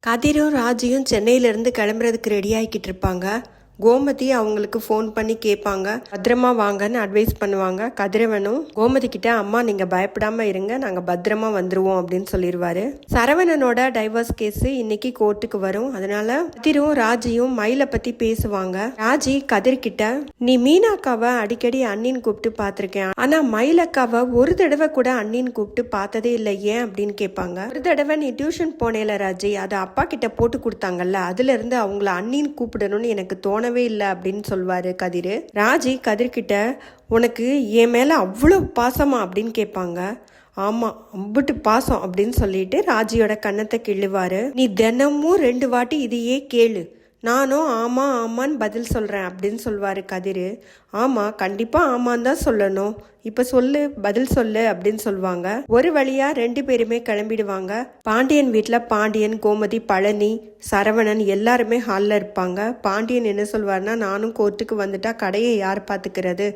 கதிரும் ராஜியும் சென்னையிலேருந்து கிளம்புறதுக்கு ரெடி ஆகிக்கிட்டு இருப்பாங்க. கோமதி அவங்களுக்கு ஃபோன் பண்ணி கேட்பாங்க, பத்திரமா வாங்கன்னு அட்வைஸ் பண்ணுவாங்க. கதிரவனும் கோமதி கிட்ட, அம்மா நீங்க பயப்படாம இருங்க, நாங்க பத்திரமா வந்துருவோம் அப்படின்னு சொல்லிடுவாரு. சரவணனோட டைவர்ஸ் கேஸ் இன்னைக்கு கோர்ட்டுக்கு வரும். அதனால கதிரும் ராஜியும் மயிலை பத்தி பேசுவாங்க. ராஜி கதிர் கிட்ட, நீ மீனாக்காவை அடிக்கடி அண்ணின்னு கூப்பிட்டு பாத்திருக்கேன், ஆனா மயிலக்காவை ஒரு தடவை கூட அண்ணின்னு கூப்பிட்டு பார்த்ததே இல்லை, ஏன் அப்படின்னு கேட்பாங்க. ஒரு தடவை நீ டியூஷன் போனேல ராஜி, அதை அப்பா கிட்ட போட்டு கொடுத்தாங்கல்ல, அதுல இருந்து அவங்கள அண்ணின்னு கூப்பிடணும்னு எனக்கு தோணவே இல்லை அப்படின்னு சொல்வாரு கதிர். ராஜி கதிர்கிட்ட, உனக்கு என் மேல அவ்வளோ பாசமா அப்படின்னு கேட்பாங்க. ஆமா, அம்பிட்டு பாசம் அப்படின்னு சொல்லிட்டு ராஜியோட கன்னத்தை கிள்ளுவாரு. நீ தினமும் 2 வாட்டி இதையே கேளு, நானும் ஆமா ஆமான்னு பதில் சொல்றேன் அப்படின்னு சொல்வாரு கதிர். ஆமா, கண்டிப்பா ஆமான்னு தான் சொல்லணும், இப்ப சொல்லு, பதில் சொல்லு அப்படின்னு சொல்லுவாங்க. ஒரு வழியா 2 பேருமே கிளம்பிடுவாங்க. பாண்டியன் வீட்டுல பாண்டியன், கோமதி, பழனி, சரவணன் எல்லாருமே ஹாலில் இருப்பாங்க. பாண்டியன் என்ன சொல்வார்னா, நானும் கோர்ட்டுக்கு வந்துட்டா கடையை யார் பார்த்துக்கிறது,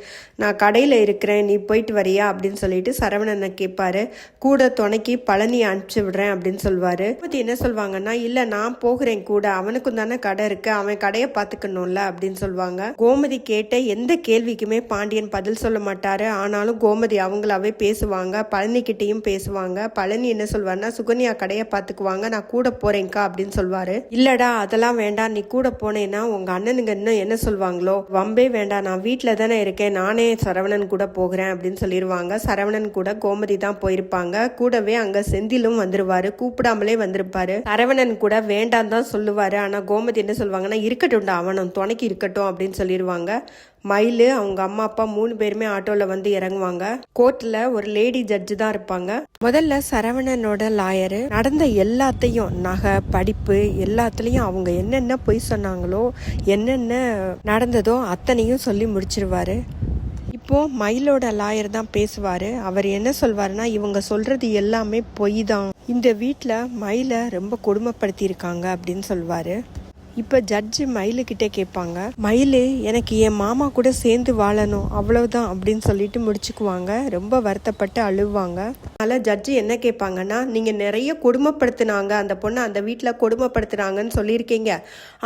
நான் கடையில் இருக்கிறேன், நீ போயிட்டு வரியா அப்படின்னு சொல்லிட்டு சரவணனை கேட்பாரு. கூட துணைக்கு பழனி அனுப்பிச்சு விடுறேன் அப்படின்னு சொல்வாரு. கோமதி என்ன சொல்வாங்கன்னா, இல்லை நான் போகிறேன் கூட, அவனுக்கும் தானே கடை இருக்கு, அவன் கடையை பார்த்துக்கணும்ல அப்படின்னு சொல்லுவாங்க. கோமதி கேட்ட எந்த கேள்விக்குமே பாண்டியன் பதில் சொல்ல மாட்டாரு. ஆனாலும் கோமதி அவங்களாவே பேசுவாங்க, பழனி கிட்டையும் பேசுவாங்க. பழனி என்ன சொல்வாருன்னா, சுகன்யா கடையை பார்த்துக்குவாங்க, நான் கூட போறேன்க்கா அப்படின்னு சொல்வாரு. இல்லடா அதெல்லாம் வேண்டாம், நீ கூட போனேன்னா உங்க அண்ணனுங்க இன்னும் என்ன சொல்வாங்களோ, வம்பே வேண்டாம், நான் வீட்டுல தானே இருக்கேன், நானே சரவணன் கூட போகிறேன் அப்படின்னு சொல்லிடுவாங்க. சரவணன் கூட கோமதி தான் போயிருப்பாங்க. கூடவே அங்க செந்திலும் வந்துருவாரு, கூப்பிடாமலே வந்திருப்பாரு. சரவணன் கூட வேண்டாம் தான் சொல்லுவாரு. ஆனா கோமதி என்ன சொல்லுவாங்கன்னா, இருக்கட்டும்டா, அவனும் துணைக்கு இருக்கட்டும் அப்படின்னு சொல்லிடுவாங்க. மயிலு, அவங்க அம்மா அப்பா 3 பேருமே ஆட்டோல வந்து இறங்குவாங்க. கோர்ட்ல ஒரு லேடி ஜட்ஜு தான் இருப்பாங்க. முதல்ல சரவணனோட லாயரு நடந்த எல்லாத்தையும், நகை, படிப்பு எல்லாத்துலயும் அவங்க என்னென்ன பொய் சொன்னாங்களோ, என்னென்ன நடந்ததோ அத்தனையும் சொல்லி முடிச்சிருவாரு. இப்போ மயிலோட லாயர் தான் பேசுவாரு. அவர் என்ன சொல்வாருன்னா, இவங்க சொல்றது எல்லாமே பொய் தான், இந்த வீட்டுல மயிலை ரொம்ப கொடுமைப்படுத்தி இருக்காங்க அப்படின்னு சொல்வாரு. இப்போ ஜட்ஜு மயிலுக்கிட்டே கேட்பாங்க, மயிலு எனக்கு என் மாமா கூட சேர்ந்து வாழணும் அவ்வளவுதான் அப்படின்னு சொல்லிட்டு முடிச்சுக்குவாங்க. ரொம்ப வருத்தப்பட்டு அழுவாங்க. அதனால ஜட்ஜு என்ன கேட்பாங்கன்னா, நீங்கள் நிறைய கொடுமைப்படுத்தினாங்க, அந்த பொண்ணை அந்த வீட்டில் கொடுமைப்படுத்தினாங்கன்னு சொல்லியிருக்கீங்க,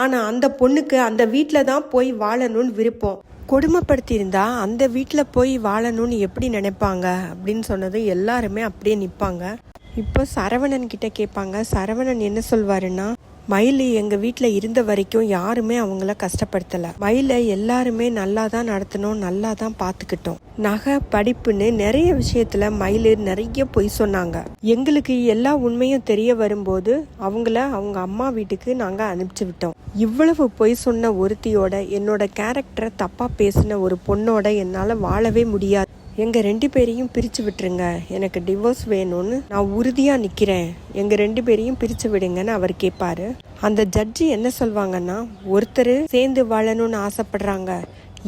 ஆனால் அந்த பொண்ணுக்கு அந்த வீட்டில் தான் போய் வாழணும்னு விருப்பம், கொடுமைப்படுத்தியிருந்தா அந்த வீட்டில் போய் வாழணும்னு எப்படி நினைப்பாங்க அப்படின்னு சொன்னது எல்லாருமே அப்படியே நிற்பாங்க. இப்போ சரவணன் கிட்ட கேட்பாங்க. சரவணன் என்ன சொல்வாருன்னா, மயிலு எங்கள் வீட்டில் இருந்த வரைக்கும் யாருமே அவங்கள கஷ்டப்படுத்தலை, மயிலை எல்லாருமே நல்லா தான் நடத்தணும், நல்லா தான் பார்த்துக்கிட்டோம், நகை, படிப்புன்னு நிறைய விஷயத்துல மயிலு நிறைய பொய் சொன்னாங்க. எங்களுக்கு எல்லா உண்மையும் தெரிய வரும்போது அவங்கள அவங்க அம்மா வீட்டுக்கு நாங்கள் அனுப்பிச்சு விட்டோம். இவ்வளவு பொய் சொன்ன ஒருத்தியோட, என்னோட கேரக்டரை தப்பாக பேசின ஒரு பொண்ணோட என்னால் வாழவே முடியாது, எங்கள் 2 பேரையும் பிரித்து விட்டுருங்க, எனக்கு டிவோர்ஸ் வேணும்னு நான் உறுதியாக நிற்கிறேன், எங்கள் 2 பேரையும் பிரித்து விடுங்கன்னு அவர் கேட்பாரு. அந்த ஜட்ஜி என்ன சொல்வாங்கன்னா, ஒருத்தர் சேர்ந்து வாழணும்னு ஆசைப்படுறாங்க,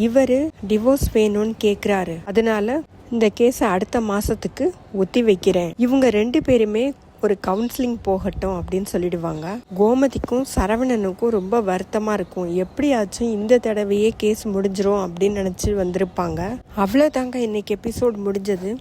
இவர் டிவோர்ஸ் வேணும்னு கேட்குறாரு, அதனால இந்த கேஸை அடுத்த மாதத்துக்கு ஒத்தி வைக்கிறேன், இவங்க 2 பேருமே ஒரு கவுன்சிலிங் போகட்டும் அப்படின்னு சொல்லிடுவாங்க. கோமதிக்கும் சரவணனுக்கும் ரொம்ப வருத்தமா இருக்கும், எப்படியாச்சும் இந்த தடவையே கேஸ் முடிஞ்சிரும் அப்படின்னு நினைச்சு வந்திருப்பாங்க. அவ்வளவுதாங்க இன்னைக்கு எபிசோட் முடிஞ்சது.